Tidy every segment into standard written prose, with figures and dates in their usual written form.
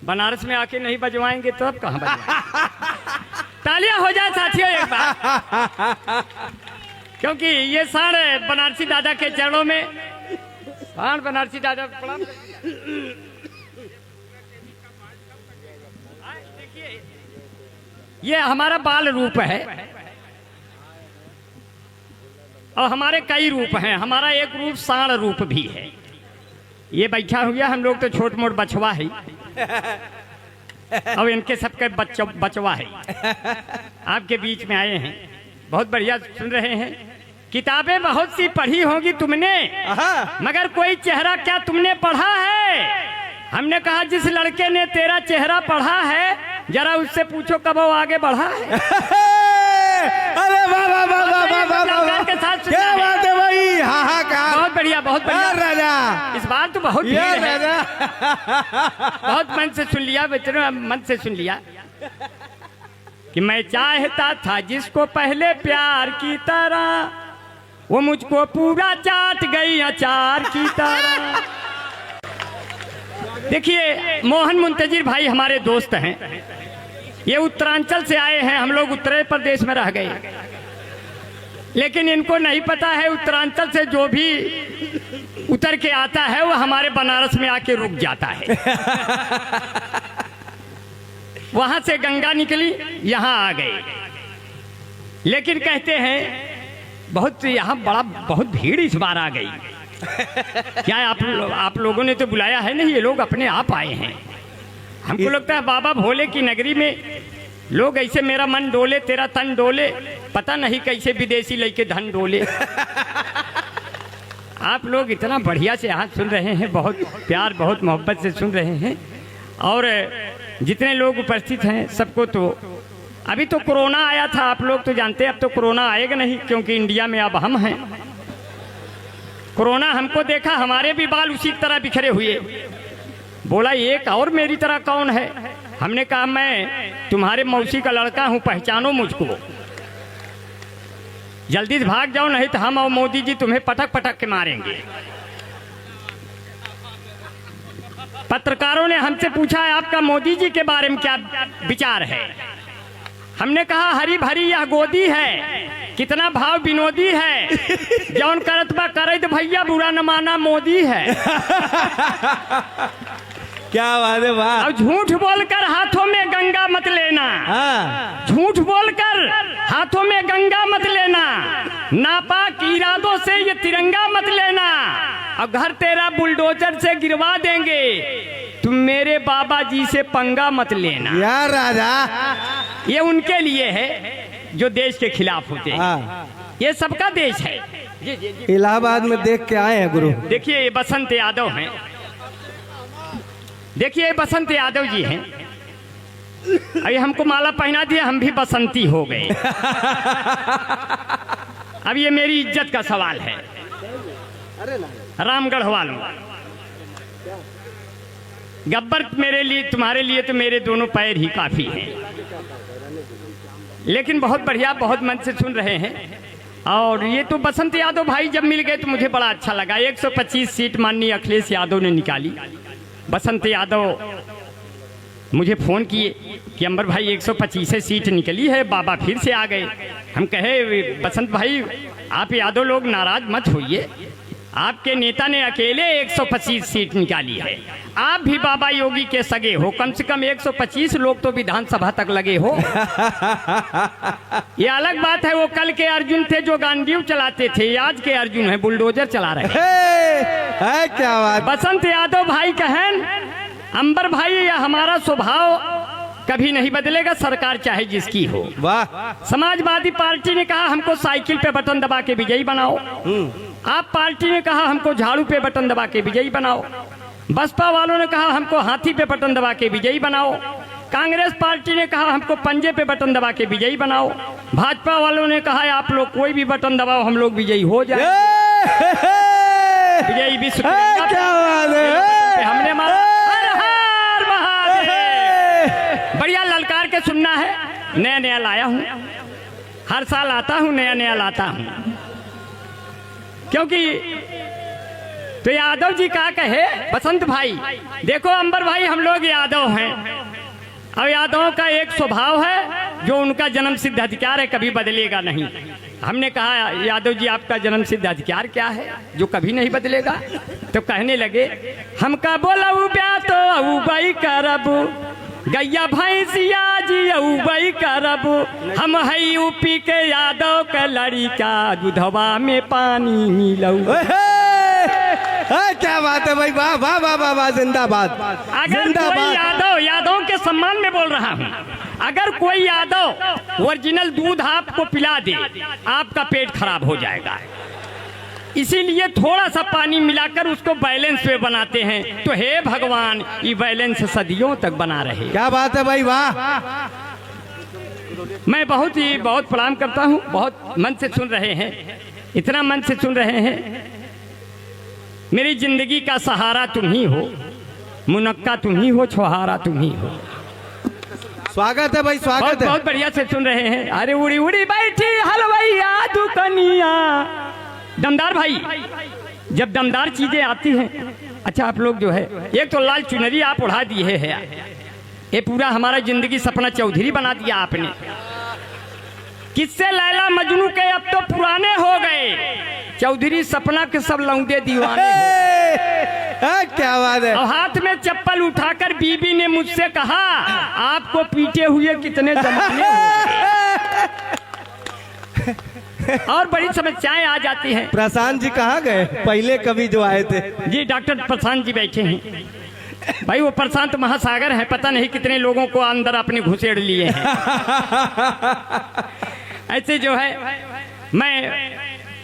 बनारस में आके नहीं बजवाएंगे तो अब कहाँ बजवाएंगे। तालियां हो जाए साथियों एक बार, क्योंकि ये साढ़ बनारसी दादा के चरणों में, साढ़ बनारसी दादा प्रणाम। देखिए ये हमारा बाल रूप है और हमारे कई रूप हैं। हमारा एक रूप साढ़ रूप भी है। ये बैठा हुआ हम लोग तो छोट मोट बचवा है और इनके सबके बचवा है। आपके बीच में आए हैं, बहुत बढ़िया सुन रहे हैं। किताबें बहुत सी पढ़ी होगी तुमने, मगर कोई चेहरा क्या तुमने पढ़ा है? हमने कहा जिस लड़के ने तेरा चेहरा पढ़ा है जरा उससे पूछो कब वो आगे बढ़ा है। अरे वाह वाह वाह वाह वाह वाह, के साथ क्या बात है भाई। हाहाकार, बहुत बढ़िया, बहुत बढ़िया राजा। इस बार तो बहुत भीड़ है। राजा बहुत मन से सुन लिया बच्चों, मन से सुन लिया कि मैं चाहता था जिसको पहले प्यार की तरह, वो मुझको पूरा चाट गई अचार की तरह। देखिए मोहन मुंतजिर भाई हमारे दोस्त हैं, ये उत्तरांचल से आए हैं। हम लोग उत्तर प्रदेश में रह गए, लेकिन इनको नहीं पता है उत्तरांचल से जो भी उतर के आता है वो हमारे बनारस में आके रुक जाता है। वहां से गंगा निकली, यहाँ आ गए। लेकिन कहते हैं बहुत यहाँ बहुत भीड़ इस बार आ गई। क्या आप लोगों ने तो बुलाया है नहीं, ये लोग अपने आप आए हैं। हमको लगता है बाबा भोले की नगरी में लोग ऐसे मेरा मन डोले तेरा तन डोले, पता नहीं कैसे विदेशी लेके धन डोले। आप लोग इतना बढ़िया से हाथ सुन रहे हैं, बहुत प्यार बहुत मोहब्बत से सुन रहे हैं। और जितने लोग उपस्थित हैं सबको तो अभी तो कोरोना आया था, आप लोग तो जानते हैं अब तो कोरोना आएगा नहीं, क्योंकि इंडिया में अब हम हैं। कोरोना हमको देखा, हमारे भी बाल उसी तरह बिखरे हुए। बोला एक और मेरी तरह कौन है? हमने कहा मैं तुम्हारे मौसी का लड़का हूं, पहचानो मुझको। जल्दी से भाग जाओ नहीं तो हम और मोदी जी तुम्हें पटक पटक के मारेंगे। पत्रकारों ने हमसे पूछा आपका मोदी जी के बारे में क्या विचार है? हमने कहा हरी भरी यह गोदी है, कितना भाव विनोदी है, जौन करत बा करे तो भैया बुरा न माना मोदी है। क्या बात है, वाह। अब झूठ बोलकर हाथों में गंगा मत लेना, झूठ बोलकर हाथों में गंगा मत लेना, नापाक इरादों से ये तिरंगा मत लेना। अब घर तेरा बुलडोजर से गिरवा देंगे, तुम मेरे बाबा जी से पंगा मत लेना। यार राजा, ये उनके लिए है जो देश के खिलाफ होते हैं। ये सबका देश है। इलाहाबाद में देख के आए हैं गुरु। देखिए ये बसंत यादव हैं, देखिए बसंत यादव जी हैं। अरे हमको माला पहना दिए, हम भी बसंती हो गए। अब ये मेरी इज्जत का सवाल है। रामगढ़ वालों, गब्बर मेरे लिए तुम्हारे लिए तो मेरे दोनों पैर ही काफी हैं। लेकिन बहुत बढ़िया, बहुत मन से सुन रहे हैं। और ये तो बसंत यादव भाई जब मिल गए तो मुझे बड़ा अच्छा लगा। 125 सीट माननीय अखिलेश यादव ने निकाली। बसंत यादव मुझे फ़ोन किए कि अंबर भाई 125 सीट निकली है, बाबा फिर से आ गए। हम कहे बसंत भाई आप यादव लोग नाराज मत होइए, आपके नेता ने अकेले 125 सीट निकाली है। आप भी बाबा योगी के सगे हो, कम से कम 125 लोग तो विधानसभा तक लगे हो। ये अलग बात है, वो कल के अर्जुन थे जो गांडीव चलाते थे, आज के अर्जुन है बुलडोजर चला रहे हैं। क्या बात। बसंत यादव भाई कहें अंबर भाई, यह हमारा स्वभाव कभी नहीं बदलेगा, सरकार चाहे जिसकी हो। वाह। समाजवादी पार्टी ने कहा हमको साइकिल पे बटन दबा के विजयी बनाओ। आप पार्टी ने कहा हमको झाड़ू पे बटन दबा के विजयी बनाओ। बसपा वालों ने कहा हमको हाथी पे बटन दबा के विजयी बनाओ। कांग्रेस पार्टी ने कहा हमको पंजे पे बटन दबा के विजयी बनाओ। भाजपा वालों ने कहा आप लोग कोई भी बटन दबाओ, हम लोग विजयी हो जाए। विजयी विश्व हमने मारा। बढ़िया ललकार के सुनना है, नया नया लाया हूँ। हर साल आता हूँ, नया नया लाता हूँ, क्योंकि तो यादव जी क्या कहे बसंत भाई, देखो अंबर भाई हम लोग यादव हैं, और यादवों का एक स्वभाव है जो उनका जन्म सिद्ध अधिकार है, कभी बदलेगा नहीं। हमने कहा यादव जी आपका जन्म सिद्ध अधिकार क्या है जो कभी नहीं बदलेगा? तो कहने लगे हमका बोला ब्या तो अऊबई करब, गैया भैंसिया जी अऊबई करब, हम है यूपी के यादव के लड़िका, दूधवा में पानी मिलऊ। क्या बात है भाई, वाह वाह वाह वाह वाह, जिंदाबाद। अगर कोई यादव के सम्मान में बोल रहा हूँ, अगर कोई यादव ओरिजिनल दूध आपको पिला दे आपका पेट खराब हो जाएगा, इसीलिए थोड़ा सा पानी मिलाकर उसको बैलेंस में बनाते हैं। तो हे भगवान ये बैलेंस सदियों तक बना रहे। क्या बात है भाई, वाह। मैं बहुत प्रणाम करता हूँ, बहुत मन से सुन रहे हैं, इतना मन से सुन रहे हैं। मेरी जिंदगी का सहारा तुम ही हो, मुनक्का तुम ही हो, छोहारा तुम ही हो। स्वागत है भाई, स्वागत है। बहुत बढ़िया से सुन रहे हैं। अरे उड़ी उड़ी बैठी हलवैया दुकनिया। दमदार भाई, जब दमदार चीजें आती हैं, अच्छा आप लोग जो है एक तो लाल चुनरी आप उड़ा दिए है, ये पूरा हमारा जिंदगी सपना चौधरी बना दिया आपने। किससे लैला मजनू के अब तो पुराने हो गए, चौधरी सपना के सब लौंडे दीवाने हो। क्या बात है। और हाथ में चप्पल उठाकर बीबी ने मुझसे कहा आपको पीटे हुए कितने जमाने हो। और बड़ी समस्याएं आ जाती हैं। प्रशांत जी कहाँ गए पहले कभी जो आए थे? जी डॉक्टर प्रशांत जी बैठे हैं। भाई वो प्रशांत महासागर है, पता नहीं कितने लोगों को अंदर अपने घुसेड़ लिए हैं। ऐसे जो है मैं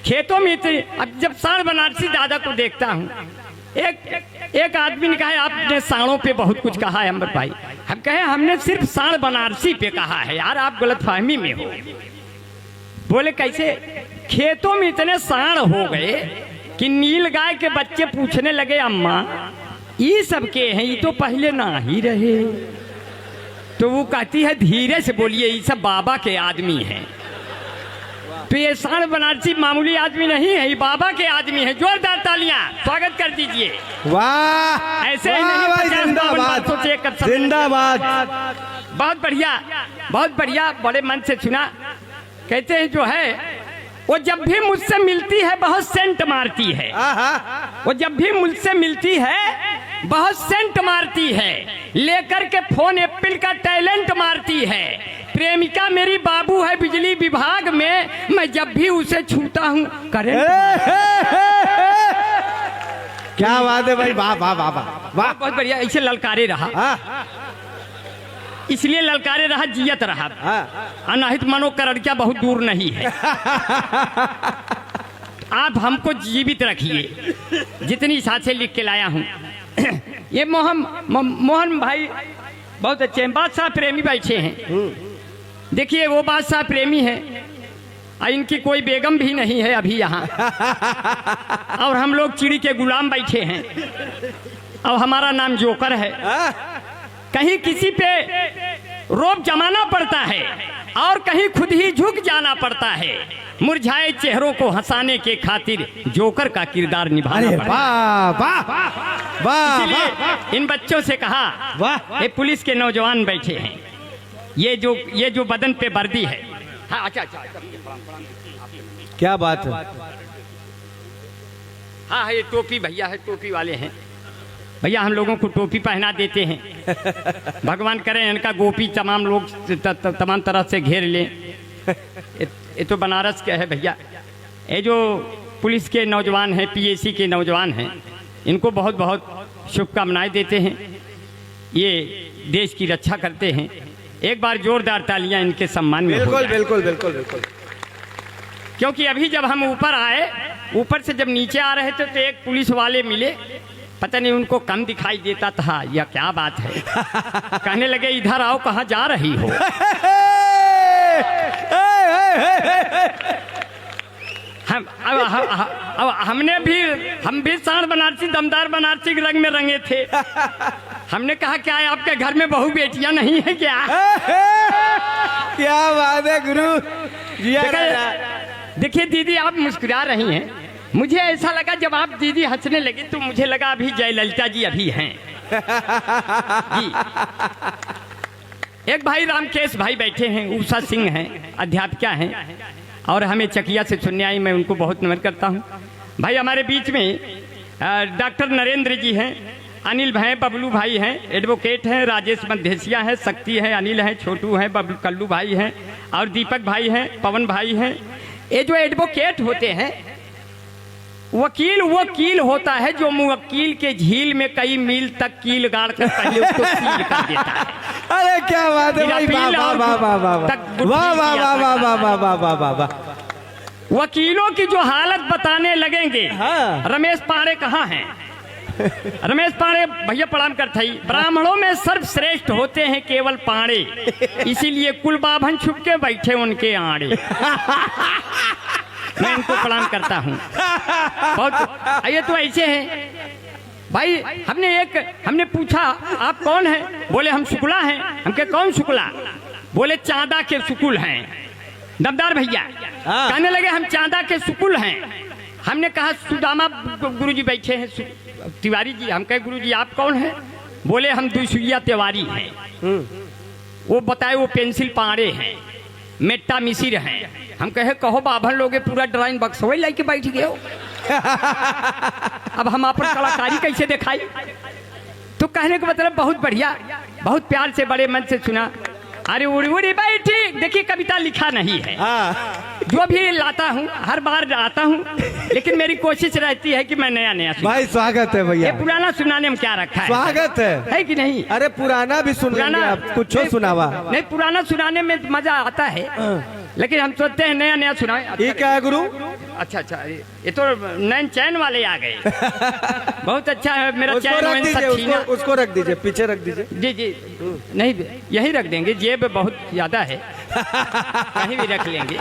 खेतों में थे, अब जब साढ़ बनारसी दादा को देखता हूँ, एक आदमी ने कहा आपने साड़ों पे बहुत कुछ कहा है अमर भाई। हम कहे हमने सिर्फ साढ़ बनारसी पे कहा है, यार आप गलतफहमी में हो। बोले कैसे? खेतों में इतने साढ़ हो गए कि नील गाय के बच्चे पूछने लगे अम्मा ये सब के हैं, ये तो पहले ना ही रहे। तो वो कहती है धीरे से बोलिए, ये सब बाबा के आदमी हैं। तो ये साढ़ बनारसी मामूली आदमी नहीं है, ये बाबा के आदमी है। जोरदार तालियां स्वागत कर दीजिए। वाह, ऐसे ही नहीं, भाई, जिंदाबाद जिंदाबाद। बहुत बढ़िया, बहुत बढ़िया, बड़े मन से सुना। कहते हैं जो है वो जब भी मुझसे मिलती है बहुत सेंट मारती है, वो जब भी मुझसे मिलती है बहुत सेंट मारती है, लेकर के फोन एप्पल का टैलेंट मारती है। प्रेमिका मेरी बाबू है बिजली विभाग में, मैं जब भी उसे छूता हूँ करंट। क्या बात है भाई, वाह वाह वाह वाह, बहुत बढ़िया। ऐसे ललकारे रहा, इसलिए ललकारे रहा, जियत रहा। अनाहित मनो करड़किया बहुत दूर नहीं है। आप हमको जीवित रखिए, जितनी सांसें लिख के लाया हूँ। ये मोहन भाई बहुत अच्छे हैं, बादशाह प्रेमी बैठे हैं। देखिए वो बादशाह प्रेमी है, इनकी कोई बेगम भी नहीं है अभी यहाँ। और हम लोग चिड़ी के गुलाम बैठे हैं, और हमारा नाम जोकर है। कहीं किसी पे रोब जमाना पड़ता है और कहीं खुद ही झुक जाना पड़ता है। मुरझाए चेहरों को हंसाने के खातिर जोकर का किरदार निभाना पड़ता है। वाह वाह इसलिए इन बच्चों से कहा, वाह, ये पुलिस के नौजवान बैठे हैं, ये जो बदन पे वर्दी है। हाँ, अच्छा, क्या बात है। हाँ, ये टोपी भैया है, टोपी वाले हैं भैया, हम लोगों को टोपी पहना देते हैं। भगवान करें इनका गोपी तमाम लोग तमाम तरह से घेर लें। ये तो बनारस के है भैया। ये जो पुलिस के नौजवान हैं, पीएसी के नौजवान हैं, इनको बहुत बहुत शुभकामनाएं देते हैं। ये देश की रक्षा करते हैं। एक बार जोरदार तालियां इनके सम्मान में। बिल्कुल बिल्कुल बिल्कुल बिल्कुल। क्योंकि अभी जब हम ऊपर आए, ऊपर से जब नीचे आ रहे थे तो एक पुलिस वाले मिले, पता नहीं उनको कम दिखाई देता था या क्या बात है। कहने लगे इधर आओ, कहाँ जा रही हो? हम भी साढ़ बनारसी दमदार बनारसी के रंग में रंगे थे। हमने कहा क्या है आपके घर में बहू बेटियां नहीं है क्या? क्या बात है गुरु। देखिए दीदी आप मुस्कुरा रही हैं, मुझे ऐसा लगा जब आप दीदी हंसने लगी तो मुझे लगा अभी जयललिता जी अभी हैं जी। एक भाई रामकेश भाई बैठे हैं, उषा सिंह हैं, अध्यापिका हैं और हमें चकिया से सुनने आई, मैं उनको बहुत नमन करता हूँ। भाई हमारे बीच में डॉक्टर नरेंद्र जी हैं, अनिल भाई, बबलू भाई हैं, एडवोकेट हैं, राजेश मध्यसिया हैं, शक्ति है, अनिल हैं, छोटू हैं, बबलू कल्लू भाई हैं और दीपक भाई हैं, पवन भाई हैं। ये जो एडवोकेट होते हैं, वकील वो कील होता है जो मुवक्किल के झील में कई मील तक कील गाड़ कर पहले उसको सील कर देता है। अरे क्या बात है भाई, वाह वाह वाह वाह वाह वाह वाह वाह वाह वाह वाह वाह वाह वाह वाह वाह। वकीलों की जो हालत बताने लगेंगे। हाँ। रमेश पांडे कहाँ हैं? रमेश पांडे भैया प्रणाम करते ही। ब्राह्मणों में सर्वश्रेष्ठ होते हैं केवल पांडे, इसीलिए कुल बाभन छुप के बैठे उनके आड़े। मैं इनको प्रणाम करता हूँ बहुत। ये तो ऐसे हैं भाई। हमने पूछा आप कौन हैं? बोले हम शुक्ला हैं। हम कहे कौन शुक्ला? बोले चांदा के शुकुल हैं। दमदार भैया कहने लगे हम चांदा के शुकुल हैं। हमने कहा सुदामा गुरुजी बैठे हैं, तिवारी जी। हम कहे गुरुजी आप कौन हैं? बोले हम दुसुइया तिवारी हैं। वो बताए वो पेंसिल पाड़े हैं, मेट्टा मिसिर हैं। हम कहे कहो बाभन लोगे पूरा ड्राइंग बक्स वही लाके बैठ गए हो। अब हम अपन कलाकारी कैसे दिखाई? तो कहने का मतलब बहुत बढ़िया, बहुत प्यार से बड़े मन से सुना। अरे उड़ी उड़ी बैठी, देखिए कविता लिखा नहीं है। जो भी लाता हूँ हर बार आता हूँ, लेकिन मेरी कोशिश रहती है कि मैं नया नया सुना। भाई स्वागत है भैया। ये पुराना सुनाने में क्या रखा है? स्वागत है कि नहीं? अरे पुराना भी सुन लेंगे आप, कुछ सुनावा। नहीं, पुराना सुनाने में मजा आता है, लेकिन हम सोचते हैं नया नया सुनाए। ये क्या है गुरु? अच्छा, ये तो नैन चैन वाले आ गए। बहुत अच्छा है मेरा चैन। उसको रख दीजिए, पीछे रख दीजिए। जी जी, नहीं यही रख देंगे, जेब बहुत ज्यादा है, कहीं भी रख लेंगे।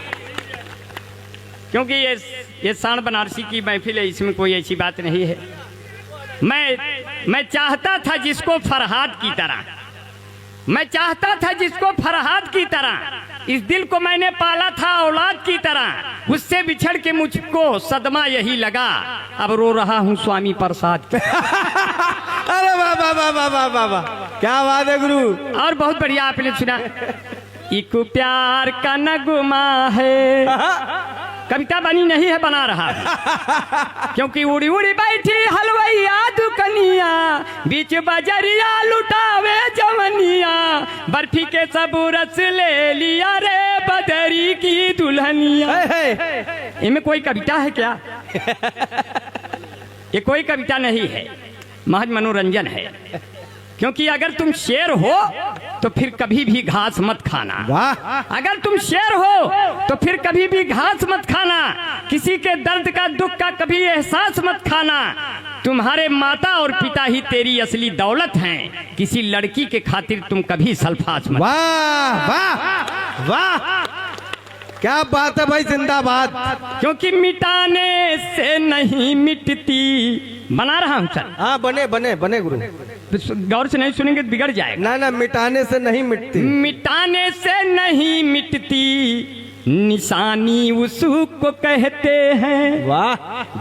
क्योंकि ये साण बनारसी की महफिल है, इसमें कोई ऐसी बात नहीं है। मैं चाहता था जिसको फरहाद की तरह, मैं चाहता था जिसको फरहाद की तरह, इस दिल को मैंने पाला था औलाद की तरह। उससे बिछड़ के मुझको सदमा यही लगा, अब रो रहा हूँ स्वामी प्रसाद की। अरे वाह वाह वाह वाह वाह वाह वाह, क्या बात है गुरु। और बहुत बढ़िया आपने सुना। एक प्यार का नगमा है, कविता बनी नहीं है, बना रहा। क्योंकि उड़ी उड़ी बैठी हलवैया दुकनिया, बीच बजरिया लुटावे जवनिया, बर्फी के सब रस ले लिया रे बदरी की दुल्हनिया। इनमें कोई कविता है क्या? ये कोई कविता नहीं है, महज मनोरंजन है। क्योंकि अगर तुम शेर हो तो फिर कभी भी घास मत खाना। अगर तुम शेर हो तो फिर कभी भी घास मत खाना। किसी के दर्द का दुख का कभी एहसास मत खाना। तुम्हारे माता और पिता ही तेरी असली दौलत हैं, किसी लड़की के खातिर तुम कभी सल्फास मत। वाह वाह वाह, क्या बात है भाई, जिंदाबाद। क्योंकि मिटाने से नहीं मिटती। बना रहा हूँ सर। हाँ बने बने बने गुरु, गौर से नहीं सुनेंगे तो बिगड़ जाएगा। ना ना, मिटाने से नहीं मिटती। मिटाने से नहीं मिटती, निशानी उसको कहते हैं। वाह।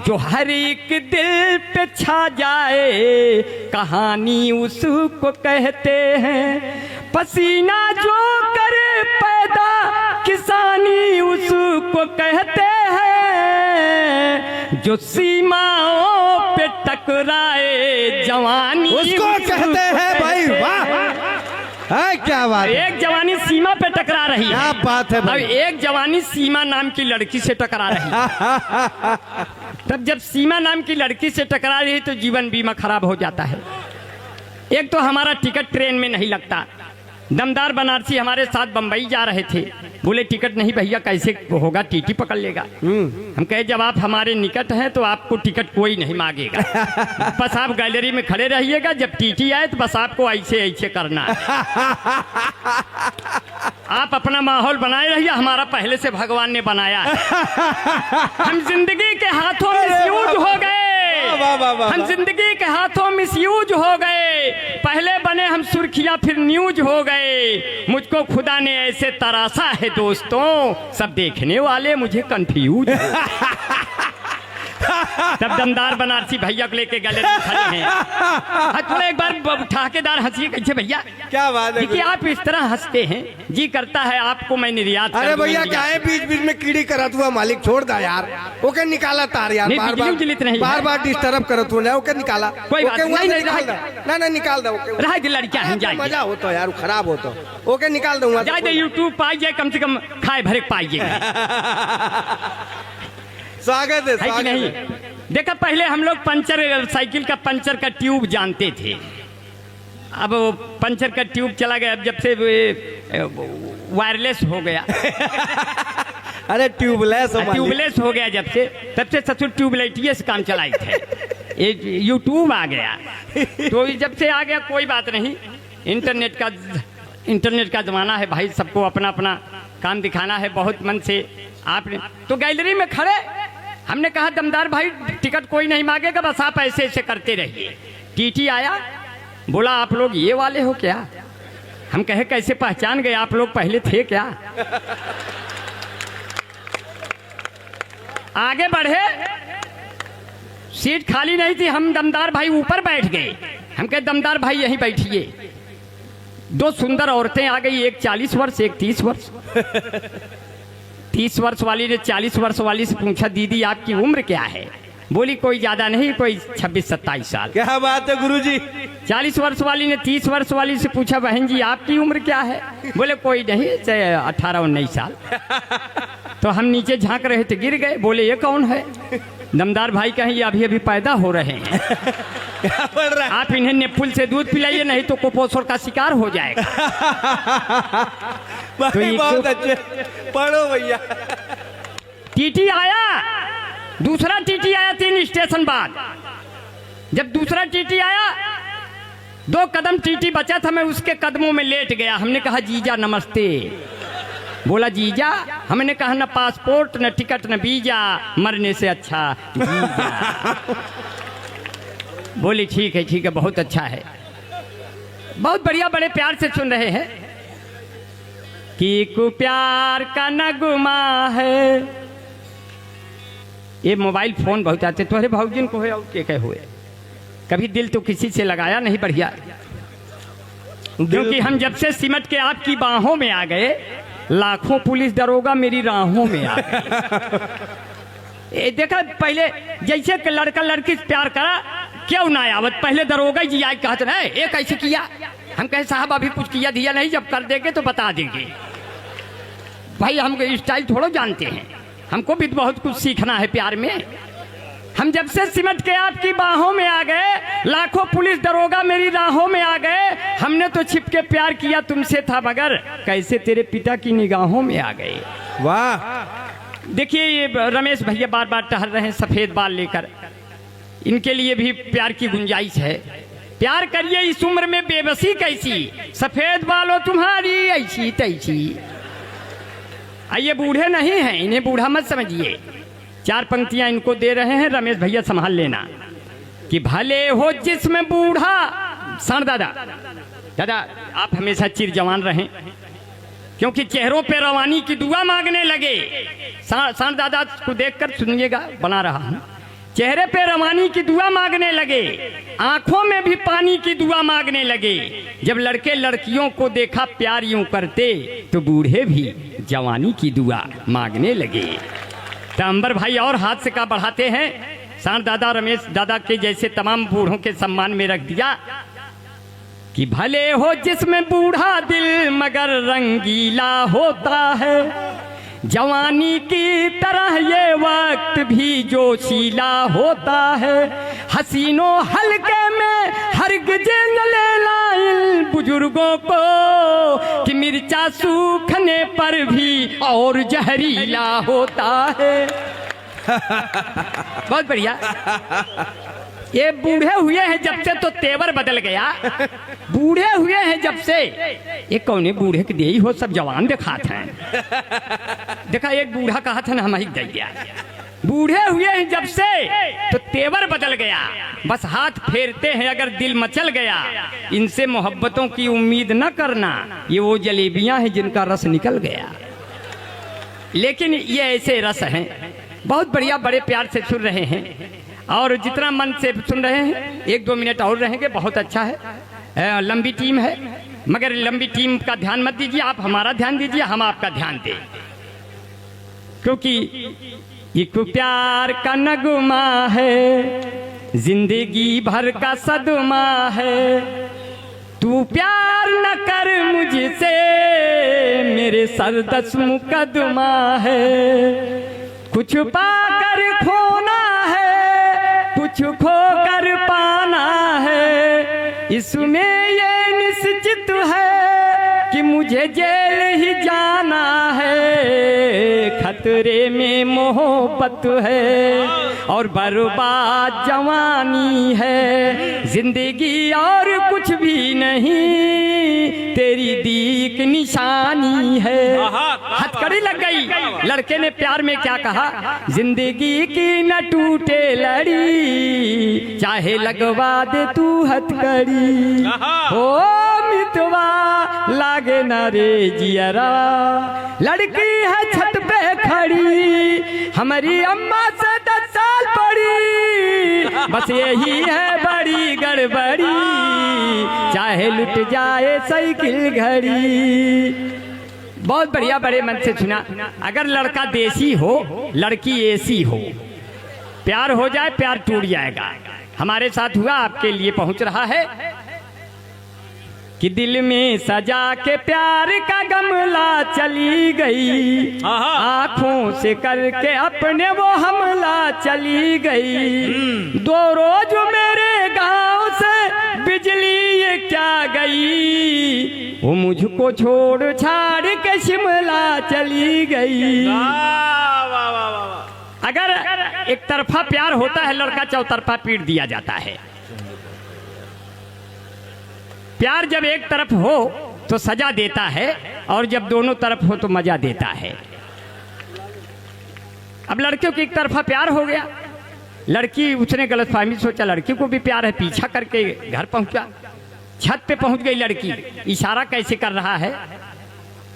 जो हर एक दिल पे छा जाए, कहानी उसको कहते हैं। पसीना जो करे पैदा, किसानी उसको कहते हैं। जो सीमाओं पे टकराए, जवानी उसको कहते हैं। भाई वाह, है क्या बात है। एक जवानी सीमा पे टकरा रही है। क्या बात है भाई। अब एक जवानी सीमा नाम की लड़की से टकरा रही है। तब जब सीमा नाम की लड़की से टकरा रही तो जीवन बीमा खराब हो जाता है। एक तो हमारा टिकट ट्रेन में नहीं लगता। दमदार बनारसी हमारे साथ बंबई जा रहे थे, बोले टिकट नहीं भैया, कैसे होगा, टीटी पकड़ लेगा। हम कहे जब आप हमारे निकट हैं तो आपको टिकट कोई नहीं मांगेगा, बस आप गैलरी में खड़े रहिएगा। जब टीटी आए तो बस आपको ऐसे ऐसे करना है। आप अपना माहौल बनाए रहिए, हमारा पहले से भगवान ने बनाया है। हम जिंदगी के हाथों मिसयूज हो गए। हम जिंदगी के हाथों मिसयूज हो गए। पहले बने हम सुर्खियां, फिर न्यूज हो गए। मुझको खुदा ने ऐसे तराशा है दोस्तों, सब देखने वाले मुझे कंफ्यूज। तब दमदार बनारसी भैया को लेके गले में खड़े हैं। थोड़ा एक बार ठाकेदार हंसिए कैसे भैया। क्या बात है देखिए आप इस तरह हंसते हैं, जी करता है आपको मैं निर्यात। अरे भैया क्या है बीच बीच में कीड़ी करत हुआ मालिक छोड़ दा यार, ओके निकाला तार यार, बार बार डिस्टर्ब करत हुआ ओके निकाला, कोई बात नहीं ना निकाल दो ओके रहा दे लड़कियां हैं जाए मजा हो तो यार खराब हो तो ओके निकाल दूंगा जाए दे यूट्यूब पाइए कम से कम खाए भरे पाइए। स्वागत है कि नहीं। देखा पहले हम लोग पंचर साइकिल का पंचर का ट्यूब जानते थे, अब पंचर का ट्यूब चला गया, अब जब से वायरलेस हो गया अरे ट्यूबलेस हो गया जब से, तब से ससुर ट्यूबलाइटिए से काम चलाई थे। यूट्यूब आ गया तो जब से आ गया कोई बात नहीं, इंटरनेट का जमाना है भाई, सबको अपना अपना काम दिखाना है। बहुत मन से आपने तो गैलरी में खड़े, हमने कहा दमदार भाई टिकट कोई नहीं मांगेगा, बस आप ऐसे ऐसे करते रहिए। टीटी आया, बोला आप लोग ये वाले हो क्या? हम कहे कैसे पहचान गए, आप लोग पहले थे क्या? आगे बढ़े, सीट खाली नहीं थी, हम दमदार भाई ऊपर बैठ गए। हम कहे दमदार भाई यहीं बैठिए। दो सुंदर औरतें आ गई, एक 40 वर्ष एक 30 वर्ष। 30 वर्ष वाली ने 40 वर्ष वाली से पूछा दीदी आपकी उम्र क्या है? बोली कोई ज्यादा नहीं, कोई 26-27 साल। क्या बात है गुरुजी। 40 वर्ष वाली ने 30 वर्ष वाली से पूछा बहन जी आपकी उम्र क्या है? बोले कोई नहीं 18-19 साल। तो हम नीचे झांक रहे थे, गिर गए। बोले ये कौन है? दमदार भाई कहें ये अभी अभी पैदा हो रहे हैं। क्या पढ़ रहा है? आप इन्हें नेपुल से दूध पिलाइए, नहीं तो कुपोषण का शिकार हो जाएगा। तो बहुत अच्छे पढ़ो भैया। टीटी आया, दूसरा टीटी आया 3 स्टेशन बाद। जब दूसरा टीटी आया, 2 कदम टीटी बचा था, मैं उसके कदमों में लेट गया। हमने कहा जीजा नमस्ते। बोला जीजा? हमने कहा न पासपोर्ट न टिकट न वीजा, मरने से अच्छा जीजा। बोली ठीक है बहुत अच्छा है, बहुत बढ़िया, बड़े प्यार से सुन रहे हैं कि को प्यार का नगमा है। ये मोबाइल फोन बहुत आते, तुम्हारे भाऊजी को है और के हुए, कभी दिल तो किसी से लगाया नहीं बढ़िया, क्योंकि हम जब से सिमट के आपकी बाहों में आ गए, लाखों पुलिस दरोगा मेरी राहों में आ गए। देखा पहले जैसे लड़का लड़की प्यार करा, क्यों ना आवत, पहले दरोगा जी आए कहते ना ये कैसे किया? हम कहे साहब अभी कुछ किया दिया नहीं, जब कर देंगे तो बता देंगे। भाई हम स्टाइल थोड़ा जानते हैं, हमको भी बहुत कुछ सीखना है प्यार में। हम जब से सिमट के आपकी बाहों में आ गए, लाखों पुलिस दरोगा मेरी राहों में आ गए। हमने तो छिप के प्यार किया तुमसे था, मगर कैसे तेरे पिता की निगाहों में आ गए। वाह। देखिए ये रमेश भैया बार बार टहल रहे हैं सफेद बाल लेकर, इनके लिए भी प्यार की गुंजाइश है। प्यार करिए इस उम्र में, बेबसी कैसी, सफेद बालों तुम्हारी ऐसी तैसी। ये बूढ़े नहीं हैं, इन्हें बूढ़ा मत समझिए। 4 पंक्तियां इनको दे रहे हैं, रमेश भैया संभाल लेना। कि भले हो जिसमें बूढ़ा, सांड दादा आप हमेशा चिर जवान रहें, क्योंकि चेहरों पे रवानी की दुआ मांगने लगे। सांड दादा को देखकर सुनिएगा, बना रहा हूं। चेहरे पे रवानी की दुआ मांगने लगे, आंखों में भी पानी की दुआ मांगने लगे। जब लड़के लड़कियों को देखा प्यार यूं करते, तो बूढ़े भी जवानी की दुआ मांगने लगे। तो अंबर भाई और हाथ से का बढ़ाते हैं, सांड दादा रमेश दादा के जैसे तमाम बूढ़ों के सम्मान में रख दिया कि भले हो जिसमें बूढ़ा दिल, मगर रंगीला होता है। जवानी की तरह ये वक्त भी जोशीला होता है। हसीनों हल्के में हरगिज़ न लेना इन बुजुर्गों को, कि मिर्चा सूखने पर भी और जहरीला होता है। बहुत बढ़िया। ये बूढ़े हुए हैं जब से तो तेवर बदल गया। बूढ़े हुए हैं जब से, ये कौन बूढ़े के दे हो, सब जवान दिखाते हैं। देखा एक बूढ़ा कहा था ना, हम ही दे गया। बूढ़े हुए हैं जब से तो तेवर बदल गया, बस हाथ फेरते हैं अगर दिल मचल गया। इनसे मोहब्बतों की उम्मीद न करना, ये वो जलेबियां हैं जिनका रस निकल गया। लेकिन ये ऐसे रस हैं बहुत बढ़िया, बड़े प्यार से सुन रहे हैं और जितना मन से सुन रहे हैं 1-2 मिनट और रहेंगे, बहुत अच्छा है। लंबी टीम है मगर लंबी टीम का ध्यान मत दीजिए, आप हमारा ध्यान दीजिए, हम आपका ध्यान दें, क्योंकि एक प्यार का नगमा है, जिंदगी भर का सदमा है। तू प्यार न कर मुझसे, मेरे सर 10 मुकदमा है। कुछ पाकर खोना है, कुछ खोकर पाना है, इसमें ये निश्चित है कि मुझे जेल ही जाना है। खतरे में मोहब्बत है और बर्बाद जवानी है, जिंदगी और कुछ भी नहीं, तेरी दीक निशानी है। हथकड़ी लग गई। लड़के ने प्यार में क्या कहा, जिंदगी की न टूटे लड़ी, चाहे लगवा दे तू हथकड़ी। हो मितवा लागे न रे जियरा, लड़की है छत पे खड़ी, हमारी अम्मा से 10 साल बड़ी, बस यही है बड़ी गड़बड़ी, चाहे लुट जाए साइकिल घड़ी। बहुत बढ़िया, बड़े मन से सुना। अगर लड़का देसी हो, लड़की ऐसी हो, प्यार हो जाए प्यार टूट जाएगा। हमारे साथ हुआ, आपके लिए पहुंच रहा है कि दिल में सजा के प्यार का गमला चली गई, आंखों से करके अपने वो हमला चली गई। 2 रोज मेरे गांव से बिजली ये क्या गई, वो मुझको छोड़ छाड़ के शिमला चली गई। अगर एक तरफा प्यार होता है, लड़का चौतरफा पीट दिया जाता है। प्यार जब एक तरफ हो तो सजा देता है और जब दोनों तरफ हो तो मजा देता है। अब लड़कियों की एक तरफा प्यार हो गया, लड़की उसने गलतफहमी सोचा लड़की को भी प्यार है, पीछा करके घर पहुंचा। छत पे पहुंच गई लड़की, इशारा कैसे कर रहा है,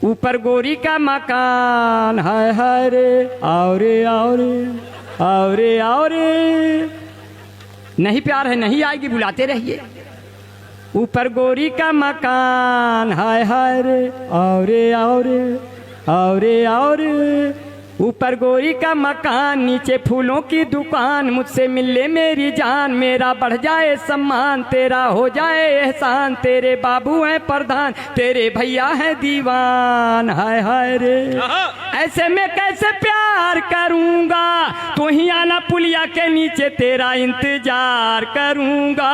ऊपर गोरी का मकान, हाय हाय रे आओ रे आओ रे आओ रे आओ रे। नहीं प्यार है, नहीं आएगी, बुलाते रहिए। ऊपर गोरी का मकान, हाय हाय रे आओ रे आओ रे आओ रे आओ रे। ऊपर गोरी का मकान, नीचे फूलों की दुकान, मुझसे मिल ले मेरी जान, मेरा बढ़ जाए सम्मान, तेरा हो जाए एहसान। तेरे बाबू हैं प्रधान, तेरे भैया हैं दीवान, हाय हाय रे। ऐसे में कैसे प्यार करूंगा, तू ही आना पुलिया के नीचे, तेरा इंतजार करूंगा,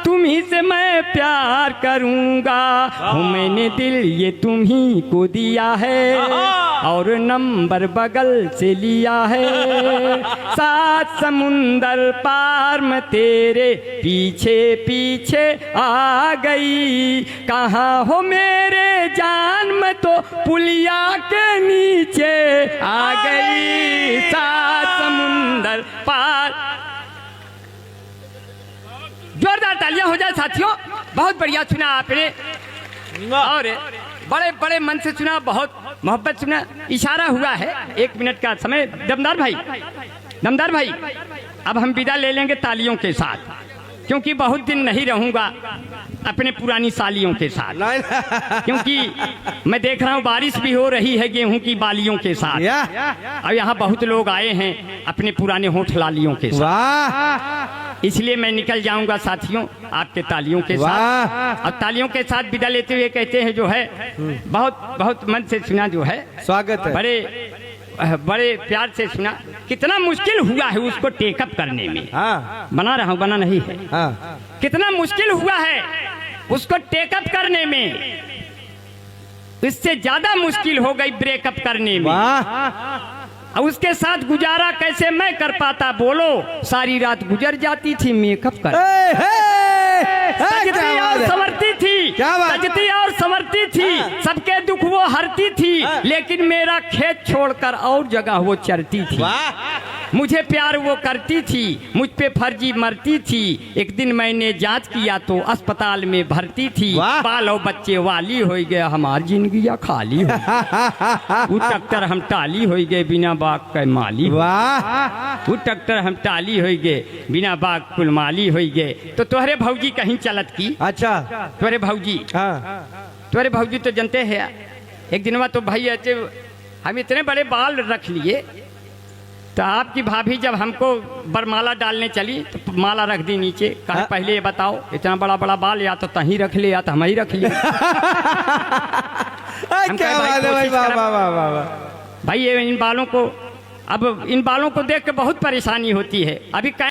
तुम ही से मैं प्यार करूंगा। हूँ मैंने दिल ये तुम ही को दिया है और नंबर बगल से लिया है। 7 समुंदर पार में तेरे पीछे पीछे आ गई, कहाँ हो मेरे जान, में तो पुलिया के नीचे आ गई। 7 समुंदर पार। जोरदार तालियां हो जाए साथियों, बहुत बढ़िया सुना आपने और बड़े बड़े मन से सुना, बहुत मोहब्बत सुना। इशारा हुआ है, 1 मिनट का समय। दमदार भाई अब हम विदा ले लेंगे तालियों के साथ, क्योंकि बहुत दिन नहीं रहूंगा अपने पुरानी सालियों के साथ, क्योंकि मैं देख रहा हूँ बारिश भी हो रही है गेहूं की बालियों के साथ, और यहाँ बहुत लोग आए हैं अपने पुराने होठ लालियों के साथ, इसलिए मैं निकल जाऊंगा साथियों आपके तालियों के साथ। और तालियों के साथ विदा लेते हुए कहते हैं जो है, बहुत बहुत मन से सुना, जो है स्वागत है, बड़े प्यार से सुना। कितना मुश्किल हुआ है उसको टेकअप करने में। बना रहा हूँ, बना नहीं है। कितना मुश्किल हुआ है उसको टेकअप करने में, इससे ज्यादा मुश्किल हो गई ब्रेकअप करने में। और उसके साथ गुजारा कैसे मैं कर पाता, बोलो सारी रात गुजर जाती थी मेकअप कर। सजती और संवरती थी, सजती और संवरती थी, सबके दुख वो हरती थी, लेकिन मेरा खेत छोड़कर और जगह वो चरती थी। मुझे प्यार वो करती थी, मुझ पे फर्जी मरती थी। एक दिन मैंने जांच किया तो अस्पताल में भर्ती थी। वाह। बाल और बच्चे वाली हो गए, हमारी जिंदगी खाली हो वो टक्कर हम टाली हो गए, बिना बाग के माली हो। वाह वो टक्कर हम टाली हो गए, बिना बाग कुल माली हो गए। तो तोहरे भौजी कहीं चलत की, अच्छा तोहरे भौजी, हाँ तोहरे भौजी तो जनते हैं। एक दिन तो भाई ऐसे हम इतने बड़े बाल रख लिए, तो आपकी भाभी जब हमको बरमाला डालने चली तो माला रख दी नीचे। कहा पहले ये बताओ, इतना बड़ा बड़ा बाल या तो तहीं रख ले या तो हम ही रख लिए। क्या बात है भाई, वाह वाह वाह वाह वाह। भाई ये इन बालों को, अब इन बालों को देख के बहुत परेशानी होती है। अभी